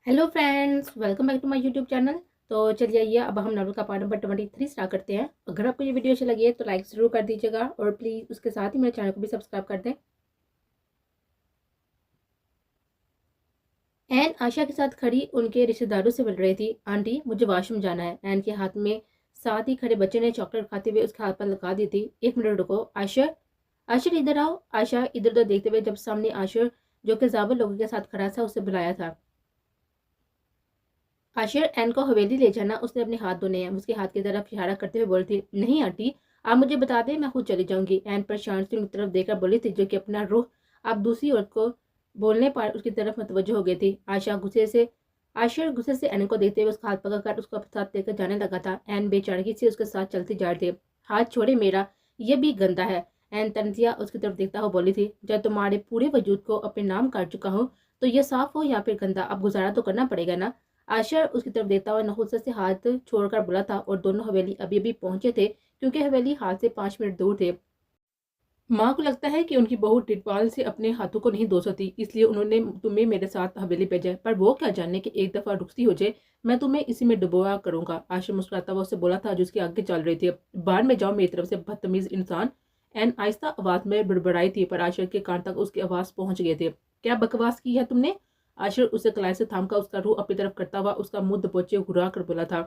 Hello friends, welcome back to my YouTube channel. तो चलिए आइए अब हम नॉवल का पार्ट नंबर 23 स्टार्ट करते हैं। अगर आपको ये वीडियो अच्छी लगी है तो लाइक ज़रूर कर दीजिएगा और प्लीज़ उसके साथ ही मेरे चैनल को भी सब्सक्राइब कर दें। एन आशा के साथ खड़ी उनके रिश्तेदारों से मिल रही थी। आंटी, मुझे वॉशरूम जाना है। एन के हाथ में साथ ही खड़े बच्चे ने चॉकलेट खाते हुए उसके हाथ पर लगा दी थी। एक मिनट रुको आशर, आशर इधर आओ। आशा इधर उधर देखते हुए जब सामने आशर जो कि ज़ावर लोगों के साथ खड़ा था उसे बुलाया था। आशिर एन को हवेली ले जाना, उसने अपने हाथ धोने हैं। उसके हाथ की तरफ इशारा करते हुए बोली थी, नहीं आंटी, आप मुझे बता दें, मैं खुद चली जाऊंगी। एन परेशान से उनकी तरफ देखकर बोली थी, जो कि अपना रुख अब दूसरी औरत को बोलने पर उसकी तरफ मतवज्जो हो गई थी। आशिर गुस्से से एन को देखते हुए उसका हाथ पकड़कर उसको अपने साथ लेकर जाने लगा था। एन बेचारगी से उसके साथ चलती जा रही थी। हाथ छोड़े मेरा, ये भी गंदा है। एन तंजिया उसकी तरफ देखता हुआ बोली थी, जब तुम्हारे पूरे वजूद को अपने नाम काट चुका हूँ तो ये साफ हो या फिर गंदा, अब गुजारा तो करना पड़ेगा ना। आशर उसकी तरफ देखता हुआ नहुसत से हाथ छोड़कर बोला था और दोनों हवेली अभी अभी पहुंचे थे, क्योंकि हवेली हाथ से 5 मिनट दूर थे। माँ को लगता है कि उनकी बहू टिटवाल से अपने हाथों को नहीं धो सकती, इसलिए उन्होंने तुम्हें मेरे साथ हवेली भेजा है। पर वो क्या जाने कि एक दफा रुखसी हो जाए, मैं तुम्हें इसी में डुबोया करूंगा। आशर मुस्कुराता हुआ उससे बोला था, जो उसके आगे चल रही थी। बाहर में जाओ मेरी तरफ से, बदतमीज इंसान। एन आहिस्ता आवाज में बड़बड़ाई थी, पर आशर के कान तक उसकी आवाज पहुंच गए थे। क्या बकवास की है तुमने? आशर उसे कलाई से थामकर उसका रूह अपनी तरफ करता हुआ उसका मुंह दबोचे घुरा कर बोला था,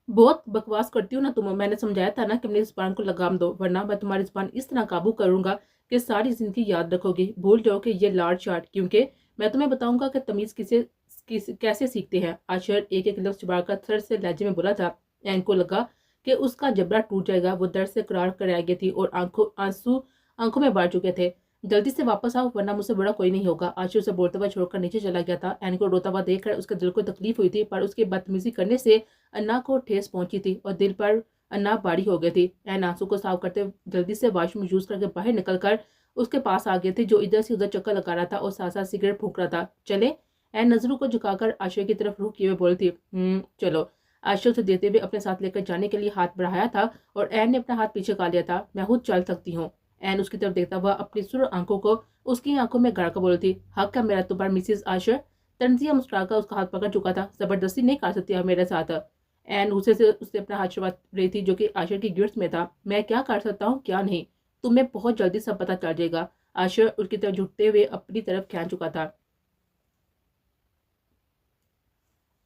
बहुत बकवास करती हो ना तुम। मैंने समझाया था ना कि अपनी जुबान को लगाम दो, वरना मैं तुम्हारी जुबान इस तरह काबू करूंगा कि सारी जिंदगी याद रखोगी। भूल जाओ कि ये लाड शाट, क्योंकि मैं तुम्हें बताऊंगा कि तमीज कैसे सीखते हैं। आशर एक एक लफ्ज छुपाकर थर से लहजे में बोला था। एन को लगा कि उसका जबड़ा टूट जाएगा। वो दर्द से करार कर आ गई थी और आंसू आंखों में बढ़ चुके थे। जल्दी से वापस आओ, वरना मुझसे बड़ा कोई नहीं होगा। आशु उसे बोलते हुए छोड़कर नीचे चला गया था। एन को रोता हुआ देखकर उसके दिल को तकलीफ हुई थी, पर उसकी बदतमीजी करने से अन्ना को ठेस पहुंची थी और दिल पर अन्ना बारी हो गई थी। एन आंसू को साफ करते जल्दी से वॉशरूम यूज करके बाहर निकलकर उसके पास आ गए थे, जो इधर से उधर चक्कर लगा रहा था और साथ साथ सिगरेट फूंक रहा था। चले? एन नजरों को झुकाकर आशय की तरफ रुख किए हुए बोली थी, चलो। आशय उसे देते हुए अपने साथ लेकर जाने के लिए हाथ बढ़ाया था और एन ने अपना हाथ पीछे का लिया था। मैं खुद चल सकती हूँ। एन उसकी तरफ देखता हुआ अपनी सुर आंखों को उसकी आंखों में गड़कर बोली थी, हक है मेरा तुम पर मिसिस आशर। तंजिया मुस्कुराकर उसका हाथ पकड़ चुका था। जबरदस्ती नहीं कर सकती आप मेरे साथ। एन गुस्से से उससे अपना हाथ छुपा रही थी, जो कि आशर की गिफ्ट में था। मैं क्या कर सकता हूँ क्या नहीं, तुम्हें बहुत जल्दी सब पता चल जाएगा। आशर उसकी तरफ झुकते हुए अपनी तरफ खींच चुका था।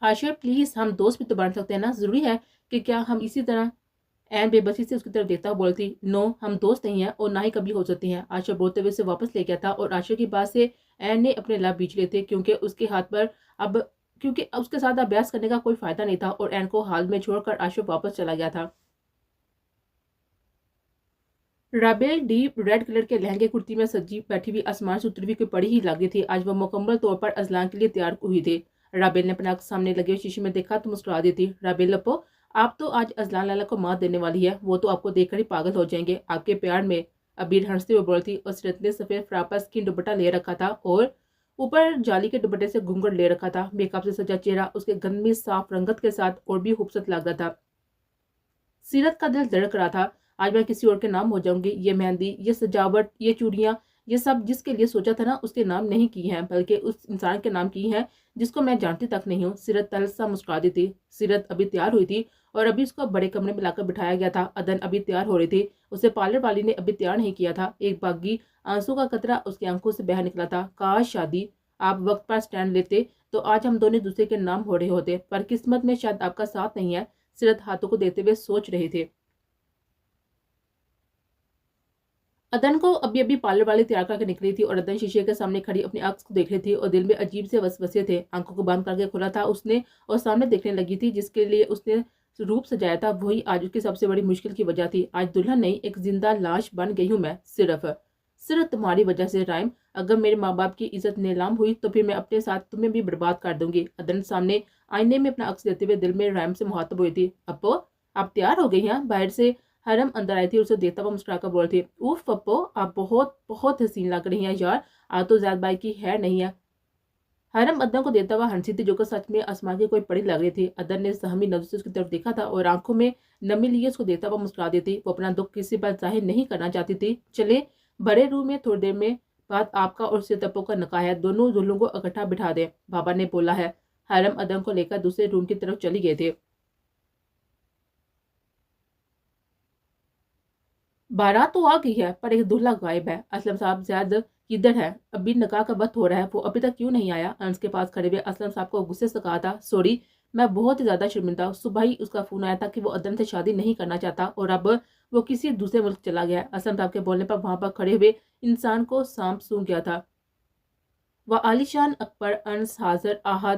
आशर प्लीज, हम दोस्त भी तो बन सकते हैं ना, जरूरी है कि क्या हम इसी तरह। एन बेबसी से उसकी तरफ देखता हुआ बोलती, नो, हम दोस्त नहीं हैं और ना ही कभी हो सकती हैं। आशा बोलते हुए से वापस ले गया था और आशा की बात से एन ने अपने लाभ बीच लिए थे, क्योंकि उसके हाथ पर अब क्योंकि उसके साथ अभ्यास करने का कोई फायदा नहीं था और एन को हाल में छोड़कर आशा वापस चला गया था। राबेल डीप रेड कलर के लहंगे कुर्ती में सजी बैठी हुई आसमान से उतरी हुई कोई पड़ी ही लगी थी। आज वह मुकम्मल तौर पर अजलान के लिए तैयार हुई थी। राबेल ने अपना सामने लगे हुए शीशे में देखा तो मुस्कुरा दी थी। राबेल लपो, आप तो आज अजलान लाला को मात देने वाली है। वो तो आपको देखकर ही पागल हो जाएंगे आपके प्यार में। अबीर हंसते हुए बोल थी और सीरत ने सफेद फ्राक पर स्किन दुपट्टा ले रखा था और ऊपर जाली के दुपट्टे से घूंघट ले रखा था। मेकअप से सजा चेहरा उसके गंदमी साफ रंगत के साथ और भी खूबसूरत लग रहा था। सीरत का दिल धड़क रहा था, आज मैं किसी और के नाम हो जाऊंगी। ये मेहंदी, ये सजावट, ये चूड़ियां, ये सब जिसके लिए सोचा था ना, उसके नाम नहीं की हैं, बल्कि उस इंसान के नाम की हैं जिसको मैं जानती तक नहीं हूँ। सीरत तलसा मुस्कुरा दी थी। सीरत अभी तैयार हुई थी और अभी उसको बड़े कमरे में लाकर बिठाया गया था। अदन अभी तैयार हो रही थी, उसे पार्लर वाली ने अभी तैयार नहीं किया था। एक बागी आंसू का कतरा उसकी आंखों से बह निकला था। काश शादी आप वक्त पर स्टैंड लेते तो आज हम दोनों दूसरे के नाम हो रहे होते, पर किस्मत में शायद आपका साथ नहीं है। सीरत हाथों को देते हुए सोच रहे थे। अदन को अभी अभी पार्लर वाली तैयार करके निकली थी और अदन शीशे के सामने खड़ी अपनी आंख को देख रही थी और दिल में अजीब से वसवसे थे। आंखों को बंद करके खोला था उसने और सामने देखने लगी थी। जिसके लिए उसने रूप सजाया था वही आज उसकी सबसे बड़ी मुश्किल की वजह थी। आज दुल्हन नहीं, एक जिंदा लाश बन गई हूँ मैं। सिर्फ सिर्फ तुम्हारी वजह से राइम। अगर मेरे माँ बाप की इज्जत नीलाम हुई तो फिर मैं अपने साथ तुम्हें भी बर्बाद कर दूंगी। अदन सामने आईने में अपना अक्स देते हुए दिल में राइम से मुहातब हुई थी। अपो, आप तैयार हो गई हैं? बाहर से हरम अंदर आई थी, उसे देखता हुआ मुस्कुराकर बोल थी, उफ पप्पो, आप बहुत बहुत हसीन लग रही हैं यार। आज तो ज़्यादा बाई की है नहीं है। हरम अदन को देता हुआ हंसी थी, जो कि सच में आसमान की कोई पड़ी लग रही थी। अदन ने सहमी नजर से उसकी तरफ देखा था और आंखों में नमी लिए उसको देखता हुआ मुस्कुरा दी थी। वो अपना दुख किसी पर जाहिर नहीं करना चाहती थी। चले बड़े रूम में थोड़ी देर में بات آپ کا اور سید ابو کا نکاح ہے، دونوں دلہنوں کو اکٹھا بٹھا دیں، بابا نے بولا ہے۔ حرم ادن کو لے کر دوسرے روم کی طرف چلی گئے تھے۔ بارات تو آ گئی ہے پر ایک دلہا غائب ہے۔ اسلم صاحب زید کدھر ہے؟ ابھی نکاح کا وقت ہو رہا ہے، وہ ابھی تک کیوں نہیں آیا؟ انس کے پاس کھڑے ہوئے اسلم صاحب کو غصے سے کہا تھا، سوری، میں بہت ہی زیادہ شرمندہ ہوں۔ صبح ہی اس کا فون آیا تھا کہ وہ عدن سے شادی نہیں کرنا چاہتا اور اب وہ کسی دوسرے ملک چلا گیا ہے۔ اسلم صاحب کے بولنے پر وہاں پر کھڑے ہوئے انسان کو سانپ سونگ گیا تھا۔ وہ عالی شان اکبر، انس، حاضر، احد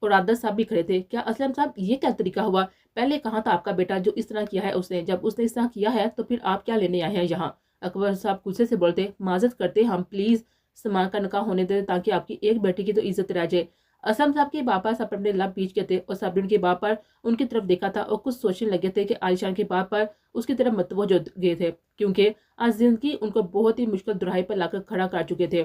اور عادت صاحب بھی کھڑے تھے۔ کیا اسلم صاحب یہ کیا طریقہ ہوا؟ پہلے کہاں تھا آپ کا بیٹا جو اس طرح کیا ہے اس نے؟ جب اس نے اس طرح کیا ہے تو پھر آپ کیا لینے آئے ہیں یہاں؟ اکبر صاحب غصے سے بولتے، معذرت کرتے ہم، پلیز سمان کا نکاح ہونے دے تاکہ آپ کی ایک بیٹی کی تو عزت رہ جائے۔ اسلم صاحب کے باپا سب اپنے لب بیچ گئے تھے اور سب کے باپ پر ان کی طرف دیکھا تھا اور کچھ سوچنے لگے تھے کہ عالیشان کے باپ پر اس کی طرف متوجہ گئے تھے، کیونکہ آج زندگی ان کو بہت ہی مشکل دراہے پر لا کر کھڑا کر چکے تھے۔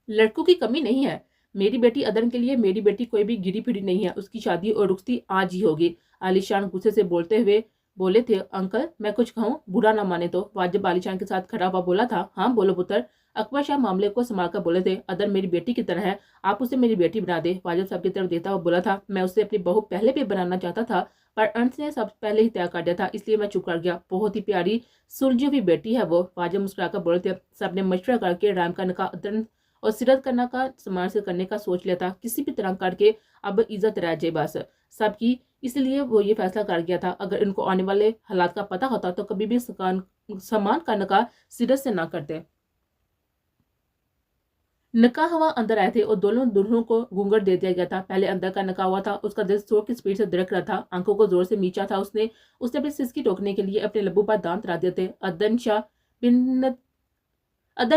لڑکوں کی کمی نہیں ہے، میری بیٹی ادن کے لیے میری بیٹی کوئی بھی گری پھری نہیں ہے، اس کی شادی اور رخصتی آج ہی ہوگی۔ عالی شان غصے سے بولتے ہوئے بولے تھے، انکل میں کچھ کہوں؟ برا نہ مانے تو؟ واجب عالی شان کے ساتھ کھڑا ہوا بولا تھا، ہاں بولو پتر۔ اکبر شاہ معاملے کو سنبھال کر بولے تھے، ادن میری بیٹی کی طرح ہے، آپ اسے میری بیٹی بنا دے۔ واجب صاحب کی طرف دیتا ہوا بولا تھا، میں اسے اپنی بہو پہلے بھی بنانا چاہتا تھا پر انس نے سب پہلے ہی طے کر دیا تھا، اس لیے میں چپ کر گیا۔ بہت ہی پیاری سلجھی ہوئی بیٹی ہے وہ۔ واجب مسکرا کر بولے تھے، سب نے مشورہ کر کے رائم کا نکاح ادن اور سیرت کرنا کا سمان سے کرنے کا سوچ لیا تھا، کسی بھی طرح کر کے اب عزت رہ جائے بس سب کی، اس لیے وہ یہ فیصلہ کر گیا تھا۔ اگر ان کو آنے والے حالات کا پتہ ہوتا تو کبھی بھی سامان کا نکاح سیرت سے نہ کرتے۔ نکاح ہوا اندر آئے تھے اور دونوں دلہنوں کو گھونگھٹ دے دیا گیا تھا۔ پہلے اندر کا نکاح ہوا تھا، اس کا دل زور کی سپیڈ سے دھڑک رہا تھا، آنکھوں کو زور سے میچا تھا اس نے اپنی سسکی ٹوکنے کے لیے اپنے لبوں پر دانت رکھ دیے تھے۔ ادن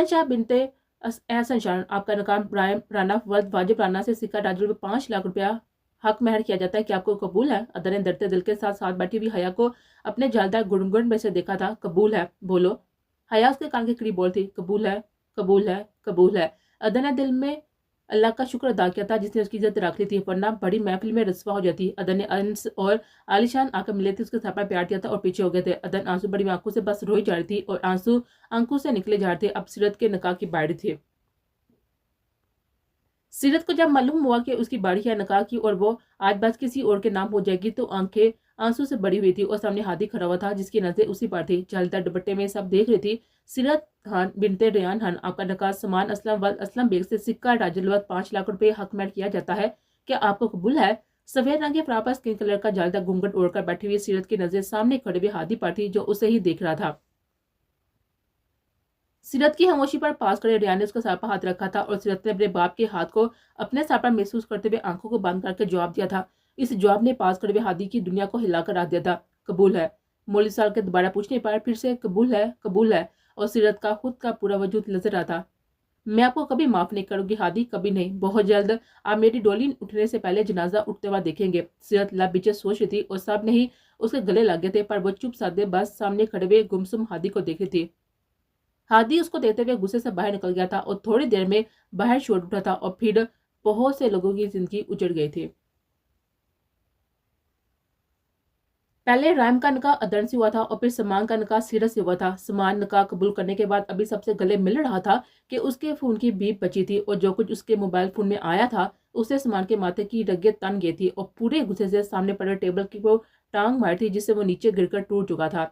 شاہ بنتے احسن شان، آپ کا نکاح رانا ولد واجب رانا سے سکہ ڈاجر 5 لاکھ روپیہ حق مہر کیا جاتا ہے، کہ آپ کو قبول ہے؟ ادن نے ڈرتے دل کے ساتھ ساتھ بیٹھی ہوئی حیا کو اپنے جالدار گڑگڑ میں سے دیکھا تھا، قبول ہے بولو۔ حیا اس کے کان کے قریب بول تھی، قبول ہے قبول ہے قبول ہے۔ ادن نے دل میں اللہ کا شکر ادا کیا تھا جس نے اس کی عزت رکھ لی تھی، ورنہ بڑی محفل میں رسوا ہو جاتی۔ ادن نے انس اور عالی شان آ کر ملے تھے، اس کے سر پر پیار دیا تھا اور پیچھے ہو گئے تھے۔ ادن آنسو بڑی آنکھوں سے بس روئی جا رہی تھی اور آنسو آنکھوں سے نکلے جا رہے تھے۔ اب سیرت کے نکاح کی باری تھی۔ سیرت کو جب معلوم ہوا کہ اس کی باری ہے نکاح کی اور وہ آج بس کسی اور کے نام ہو جائے گی تو آنکھیں آنسو سے بڑی ہوئی تھی اور سامنے ہادی کھڑا ہوا تھا جس کی نظریں اسی پر تھی۔ جھلدار دوپٹے میں سب دیکھ رہی تھی۔ سیرت خان بنتے ریان خان، آپ کا نکاح سمان اسلم ولد اسلم بیگ سے سکہ راجلوت 5 لاکھ روپے حق مہر کیا جاتا ہے، کیا آپ کو قبول ہے؟ سفید رنگ کے فراق پر اسکن کلر کا جالدار گھونگھٹ اوڑھ کر بیٹھی ہوئی سیرت کی نظریں سامنے کھڑے ہوئے ہادی پر تھی جو اسے ہی دیکھ رہا تھا۔ سیرت کی خاموشی پر پاس کھڑے ریان نے اس کا سر پر ہاتھ رکھا تھا اور سیرت نے اپنے باپ کے ہاتھ کو اپنے سر پر محسوس کرتے ہوئے آنکھوں کو بند کر کے جواب دیا تھا۔ اس جواب نے پاس کھڑے ہوئے ہادی کی دنیا کو ہلا کر رکھ دیا تھا۔ قبول ہے، مولوی صاحب کے دوبارہ پوچھنے پر پھر سے قبول ہے اور سیرت کا خود کا پورا وجود نظر رہا تھا۔ میں آپ کو کبھی معاف نہیں کروں گی ہادی، کبھی نہیں۔ بہت جلد آپ میری ڈولی اٹھنے سے پہلے جنازہ اٹھتے ہوا دیکھیں گے۔ سیرت لب بیچے سوچ رہی تھی اور سب نہیں اس کے گلے لگے تھے پر وہ چپ سادے بس سامنے کھڑے ہوئے گمسم ہادی کو دیکھ رہی تھی۔ ہادی اس کو دیکھتے ہوئے غصے سے باہر نکل گیا تھا اور تھوڑی دیر میں باہر شور اٹھا تھا اور پھر بہت سے لوگوں کی زندگی اجڑ گئی تھی۔ پہلے رائم کا نکاح ادن سے ہوا تھا اور پھر سمان کا نکاح سیرت سے ہوا تھا۔ سمان نکاح قبول کرنے کے بعد ابھی سب سے گلے مل رہا تھا کہ اس کے فون کی بیپ بچی تھی اور جو کچھ اس کے موبائل فون میں آیا تھا اسے سمان کے ماتھے کی رگیں تن گئی تھی اور پورے غصے سے سامنے پڑے ٹیبل کی وہ ٹانگ ماری تھی جس سے وہ نیچے گر کر ٹوٹ چکا تھا۔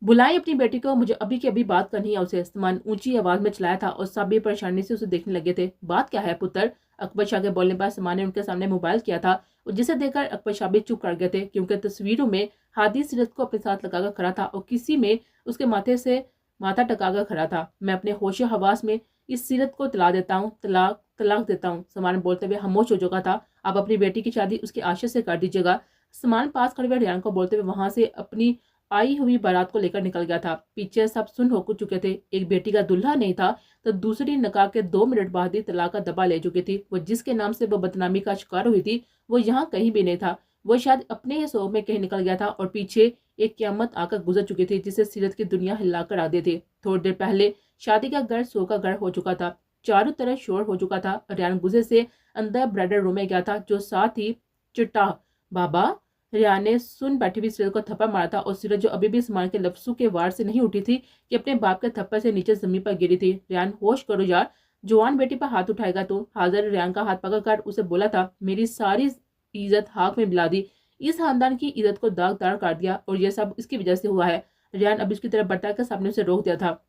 بلائیں اپنی بیٹی کو، مجھے ابھی کی ابھی بات کرنی ہے اسے، سمان اونچی آواز میں چلایا تھا اور سب بھی پریشانی سے اسے دیکھنے لگے تھے۔ بات کیا ہے پتر؟ اکبر شاہ کے بولنے پر سمان نے ان کے سامنے موبائل کیا تھا اور جسے دیکھ کر اکبر شاہ بھی چپ کر گئے تھے کیونکہ تصویروں میں ہادی سیرت کو اپنے ساتھ لگا کر کھڑا تھا اور کسی میں اس کے ماتھے سے ماتھا ٹکا کر کھڑا تھا۔ میں اپنے ہوش و حواس میں اس سیرت کو طلاق دیتا ہوں، طلاق دیتا ہوں، سمان بولتے ہوئے خاموش ہو چکا تھا۔ آپ اپنی بیٹی کی شادی اس کے عاشق سے کر دیجیے گا۔ سمان پاس کھڑے ہوئے ریان کو بولتے ہوئے وہاں سے اپنی آئی ہوئی بارات کو لے کر نکل گیا تھا۔ پیچھے سب سن ہو چکے تھے، ایک بیٹی کا دلہا نہیں تھا تو دوسری نکاح کے 2 منٹ بعد ہی طلاق کا دبا لے چکی تھی۔ وہ جس کے نام سے وہ بدنامی کا شکار ہوئی تھی وہ یہاں کہیں بھی نہیں تھا، وہ شاید اپنے ہی سوگ میں کہیں نکل گیا تھا اور پیچھے ایک قیامت آ کر گزر چکی تھی جسے سیرت کی دنیا ہلا کر آ دی تھی۔ تھوڑی دیر پہلے شادی کا گھر سو کا گھر ہو چکا تھا، چاروں طرف شور ہو چکا تھا۔ ریان غصے سے اندر برائڈل روم میں گیا تھا جو ساتھ ہی چٹا بابا रियान ने सुन बैठी हुई सीरत को थप्पड़ मारा था और सीरत जो अभी भी इस्माइल के लफ्जों के वार से नहीं उठी थी कि अपने बाप के थप्पड़ से नीचे जमीन पर गिरी थी। रियान, होश करो यार, जवान बेटी पर हाथ उठाएगा तो। हाजिर रियान का हाथ पकड़कर उसे बोला था, मेरी सारी इज्जत हाथ में मिला दी, इस खानदान की इज्जत को दागदार कर दिया और ये सब इसकी वजह से हुआ है। रियान अभी उसकी तरफ बढ़ता कर सामने उसे रोक दिया था।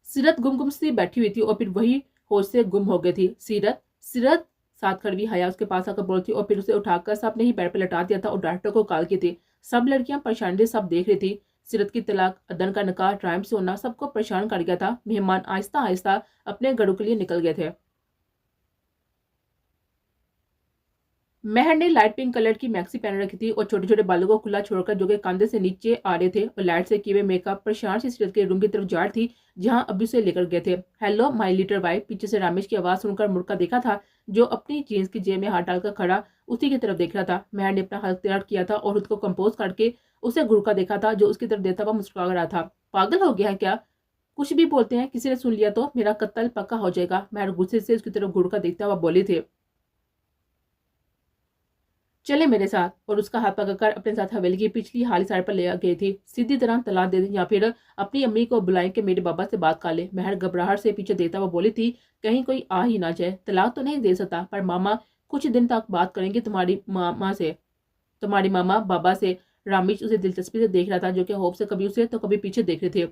सीरत गुमगुम सी बैठी हुई थी और फिर वही होश से गुम हो गई थी। सीरत, सीरत, साथ खड़ी हुई हया उसके पास आकर बोलती और फिर उसे उठाकर सब ने ही बेड पर लटा दिया था और डॉक्टर को कॉल की थी। सब लड़कियां परेशान थी, सब देख रही थी। सीरत की तलाक, अदन का निकाह, टाइम से होना सबको परेशान कर गया था। मेहमान आहिस्ता आहिस्ता अपने घरों के लिए निकल गए थे। महर ने लाइट पिंक कलर की मैक्सी पहन रखी थी और छोटे छोटे बालों को खुला छोड़कर जो कि कंधे से नीचे आ रहे थे और लाइट से किए हुए मेकअप परेशान सी सीरत के रूम की तरफ जा रही थी जहां अभी उसे लेकर गए थे। हेलो माय लिटिल वाइफ, पीछे से रामेश की आवाज सुनकर मुड़कर देखा था, जो अपनी जीन्स की जेब में हाथ डालकर खड़ा उसी की तरफ देख रहा था। महर ने अपना हाथ तैयार किया था और खुद को कंपोज करके उसे घूर कर देखा था, जो उसकी तरफ देता हुआ मुस्कुरा रहा था। पागल हो गया है क्या? कुछ भी बोलते हैं, किसी ने सुन लिया तो मेरा कत्ल पक्का हो जाएगा। महर गुस्से से उसकी तरफ घूर कर देखता हुआ बोली थी, चले मेरे साथ। और उसका हाथ पकड़कर अपने साथ हवेली की पिछली हाली साइड पर ले गई थी। सीधी तरह तलाक दे या फिर अपनी अम्मी को बुलाएं कि मेरे बाबा से बात कर ले। महर घबराहट से पीछे देखता हुआ बोली थी, कहीं कोई आ ही ना जाए। तलाक तो नहीं दे सकता, पर मामा कुछ दिन तक बात करेंगे तुम्हारी मामा से, तुम्हारी मामा बाबा से। रामेश उसे दिलचस्पी से देख रहा था, जो कि होप से कभी उसे तो कभी पीछे देख रहे थे।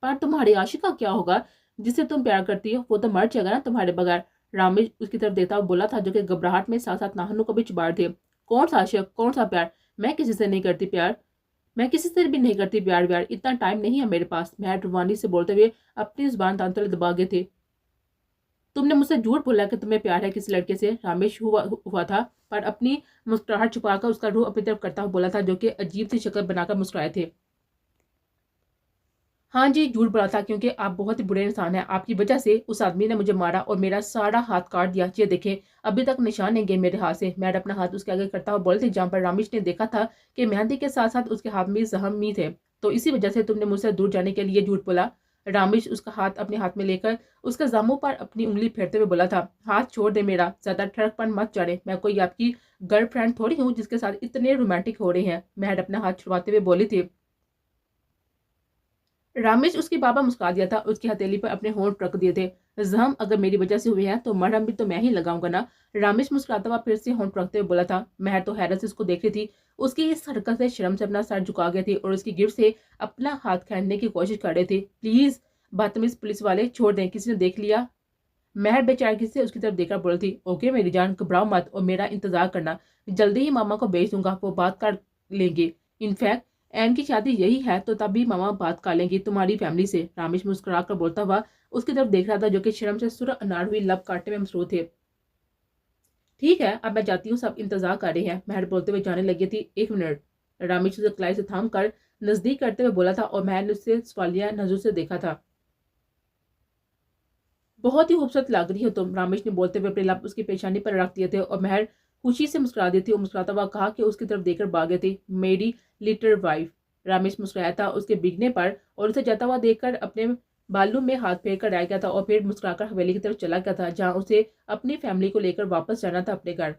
पर तुम्हारी आशिक का क्या होगा? जिससे तुम प्यार करती हो वो तो मर जाएगा ना तुम्हारे बगैर। रामेश उसकी तरफ देखता हुआ बोला था, जो कि घबराहट में साथ साथ नाहनों को भी चिबाड़ थे। कौन सा आशिक, कौन सा प्यार? मैं किसी से नहीं करती प्यार, मैं किसी से भी नहीं करती प्यार व्यार, इतना टाइम नहीं है मेरे पास। मैं रुवानी से बोलते हुए अपनी जुबान दांत तले दबा गए थे। तुमने मुझसे झूठ बोला कि तुम्हें प्यार है किसी लड़के से। रामेश हुआ था, पर अपनी मुस्कुराहट छुपाकर उसका रूह अपनी तरफ करता हुआ बोला था, जो कि अजीब सी शक्ल बनाकर मुस्कुराए थे। हाँ जी, झूठ बोला था, क्योंकि आप बहुत ही बुरे इंसान हैं। आपकी वजह से उस आदमी ने मुझे मारा और मेरा सारा हाथ काट दिया। ये देखें, अभी तक निशान नहीं गए मेरे हाथ से। मैं अपना हाथ उसके आगे करता हुआ बोलती, जहाँ पर रामेश ने देखा था कि मेहंदी के साथ साथ उसके हाथ में जख्म थे। तो इसी वजह से तुमने मुझसे दूर जाने के लिए झूठ बोला। रामेश उसका हाथ अपने हाथ में लेकर उसके जामों पर अपनी उंगली फेरते हुए बोला था, हाथ छोड़ दे मेरा, ज्यादा ठड़कपन मत चढ़े। मैं कोई आपकी गर्लफ्रेंड थोड़ी हूँ जिसके साथ इतने रोमांटिक हो रहे हैं। मैं अपना हाथ छुड़वाते हुए बोली थी। रामेश उसके बाबा मुस्कुरा दिया था, उसकी हथेली पर अपने होंठ रख दिए थे। जख्म अगर मेरी वजह से हुए हैं तो मरहम भी तो मैं ही लगाऊंगा ना। रामेश मुस्कुराता हुआ फिर से होंठ रखते हुए बोला था। महर तो हैरत से उसको देख रही थी। उसकी इस हरकत से शर्म से अपना सर झुका गई थी और उसकी गिफ्ट से अपना हाथ खींचने की कोशिश कर रहे थे। प्लीज बदतमीज पुलिस वाले, छोड़ दें, किसी ने देख लिया। महर बेचारगी से उसकी तरफ देखकर बोली थी, ओके मेरी जान, घबराओ मत और मेरा इंतजार करना, जल्दी ही मामा को भेज दूंगा, वो बात कर लेंगे। इनफैक्ट एन की शादी यही है तो तभी मामा बात कर लेंगी तुम्हारी फैमिली से। रामेश मुस्कुरा कर बोलता हुआ उसकी तरफ देख रहा था, जो कि शर्म से सुर अनार हुई लब काटने में मसरूफ थे। ठीक है, अब मैं जाती हूँ, सब इंतजार कर रहे हैं। महर बोलते हुए जाने लगी थी। एक मिनट, रामेश उसे कलाई से थाम कर नजदीक करते हुए बोला था और महर ने उससे सवालिया नजर से देखा था। बहुत ही खूबसूरत लग रही हो तुम, रामेश ने बोलते हुए अपने लब उसकी पेशानी पर रख दिए थे और महर खुशी से मुस्कुरा दी थी और मुस्कुराता हुआ कहा कि उसकी तरफ देखकर भागे थी, मेरी लिटिल वाइफ। रामेश मुस्कुराया था उसके बिगने पर और उसे जाता हुआ देखकर अपने बालों में हाथ फेर कर रह गया था और फिर मुस्कुराकर हवेली की तरफ चला गया था, जहाँ उसे अपनी फैमिली को लेकर वापस जाना था अपने घर।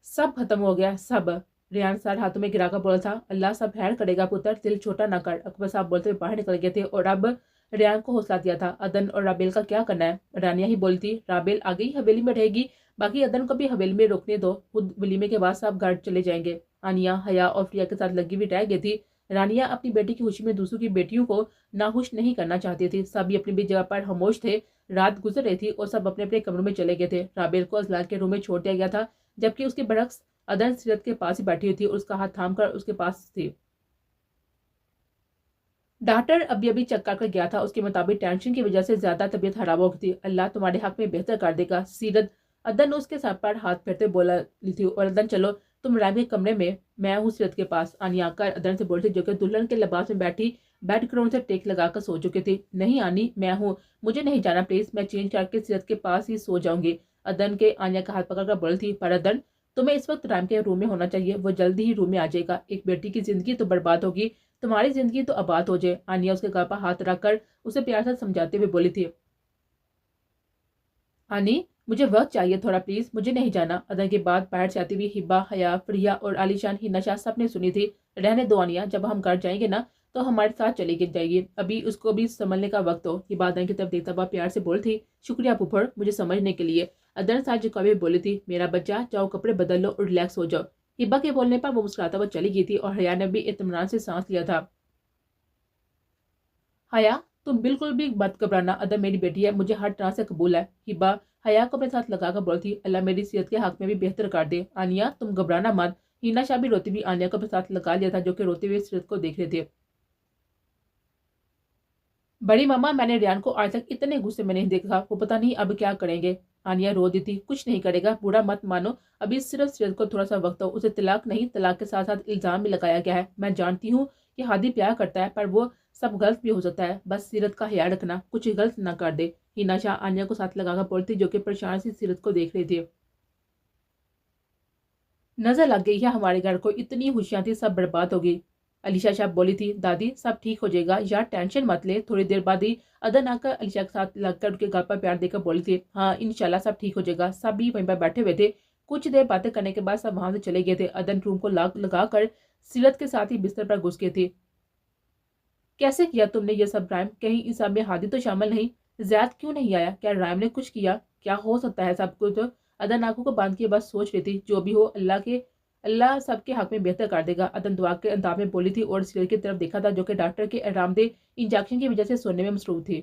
सब खत्म हो गया, सब। रेहान सर हाथों में गिराकर बोला था, अल्लाह सब खैर करेगा पुत्र, दिल छोटा ना कर। अकबर साहब बोलते हुए बाहर निकल गए थे और अब रेहान को हौसला दिया था। अदन और राबेल का क्या करना है? रानिया ही बोली थी, राबेल आ गई हवेली में रहेगी, बाकी अदन को भी हवेली में रोकने दो, खुद वलीमे के बाद सब घर चले जाएंगे। आनिया हया और प्रिया के साथ लगी हुई रह गई थी। रानिया अपनी बेटी की खुशी में दूसरों की बेटियों को नाखुश नहीं करना चाहती थी। सभी अपनी भी जगह पर खामोश थे। रात गुजर रही थी और सब अपने अपने कमरों में चले गए थे। राबेल को अजलान के रूम में छोड़ दिया गया था, जबकि उसके बरक्स अदन सीरत के पास ही बैठी हुई थी और उसका हाथ थामकर उसके पास थी। डॉक्टर अभी अभी चेक कर गया था, उसके मुताबिक टेंशन की वजह से ज्यादा तबीयत खराब हो गई थी। अल्लाह तुम्हारे हक में बेहतर कर देगा। सीरत, अदन ने उसके सर पर हाथ फेरते बोला ली थी और अदन चलो तुम रैम के कमरे में, मैं हूँ सीरत के पास। आनी आकर अदन से बोलती, जो कि दुल्हन के लिबास में बैठी बेड ग्राउंड से टेक लगाकर सो चुकी थी। नहीं आनी, मैं हूँ, मुझे नहीं जाना प्लीज, मैं चेंज करके सीरत के पास ही सो जाऊंगी। अदन के आनिया का हाथ पकड़कर बोली थी, पर अदन तुम्हें इस वक्त रैम के रूम में होना चाहिए, वो जल्दी ही रूम में आ जाएगा। एक बेटी की जिंदगी तो बर्बाद होगी, तुम्हारी जिंदगी तो आबाद हो जाए। आनिया उसके गाल पर हाथ रखकर उसे प्यार से समझाते हुए बोली थी, आनी مجھے وقت چاہیے تھوڑا پلیز، مجھے نہیں جانا۔ ادن کے بعد باہر سے آتی ہوئی ہبا، حیا، فریا اور عالی شان ہنا شاہ سب نے سنی تھی۔ رہنے دو انیا، جب ہم گھر جائیں گے نا تو ہمارے ساتھ چلی جائے گی، ابھی اس کو بھی سنبھلنے کا وقت ہو۔ ہبا ادن کی طرف دیکھتا ہوا پیار سے بول تھی، شکریہ پھوپھڑ مجھے سمجھنے کے لیے۔ ادن ساتھ جھکاوے بولی تھی، میرا بچہ جاؤ کپڑے بدل لو اور ریلیکس ہو جاؤ۔ ہبا کے بولنے پر وہ مسکراتا ہوا چلی گئی تھی اور حیا نے بھی اطمینان سے سانس لیا تھا۔ حیا تم بالکل بھی مت گھبرانا، ادن میری بیٹی ہے، مجھے ہر طرح سے قبول ہے۔ ہبا حیا کو اپنے ساتھ لگا کر بولتی، اللہ میری صحت کے حق میں بھی بہتر کر دے۔ آنیا تم گھبرانا مت۔ ہینا شاہ بھی روتی ہوئی آنیا کو اپنے ساتھ لگا لیا تھا، جو کہ روتے ہوئے سیرت کو دیکھ رہے تھے۔ بڑی ماما میں نے ریان کو آج تک اتنے غصے میں نہیں دیکھا، وہ پتہ نہیں اب کیا کریں گے۔ آنیا رو دیتی، کچھ نہیں کرے گا، برا مت مانو، ابھی صرف سیرت کو تھوڑا سا وقت ہو، اسے طلاق نہیں، طلاق کے ساتھ ساتھ الزام بھی لگایا گیا ہے۔ میں جانتی ہوں کہ ہادی پیار کرتا ہے، پر وہ سب غلط بھی ہو سکتا ہے، بس سیرت کا خیال رکھنا، کچھ غلط نہ کر دے۔ ہینا شاہ آنیا کو ساتھ لگا کر بولتی، جو کہ پریشان سی سیرت کو دیکھ رہی تھی۔ نظر لگ گئی ہے ہمارے گھر کو، اتنی خوشیاں تھی سب برباد ہو گئی۔ علیشہ شاہ بولی تھی، دادی سب ٹھیک ہو جائے گا، یار ٹینشن مت لے۔ تھوڑی دیر بعد ہی ادن آ کر علیشہ کے ساتھ لگ کر ان کے گل پر پیار دے کر بولی تھی، ہاں انشاءاللہ سب ٹھیک ہو جائے گا۔ سب بھی وہیں پر بیٹھے ہوئے تھے، کچھ دیر باتیں کرنے کے بعد سب وہاں سے چلے گئے تھے۔ ادن روم کو لاک لگا کر سیرت کے ساتھ ہی بستر پر گھس گئی تھی۔ کیسے کیا تم نے یہ سب رائم؟ کہیں اس سب میں ہادی تو شامل نہیں؟ زید کیوں نہیں آیا؟ کیا رائم نے کچھ کیا؟ کیا ہو سکتا ہے سب کچھ؟ ادن آنکھوں کو باندھ کے بس سوچ رہی تھی، جو بھی ہو اللہ سب کے حق میں بہتر کر دے گا۔ ادن دعا کے انداز میں بولی تھی اور سیرت کی طرف دیکھا تھا، جو کہ ڈاکٹر کے آرام دہ انجیکشن کی وجہ سے سونے میں مصروف تھی۔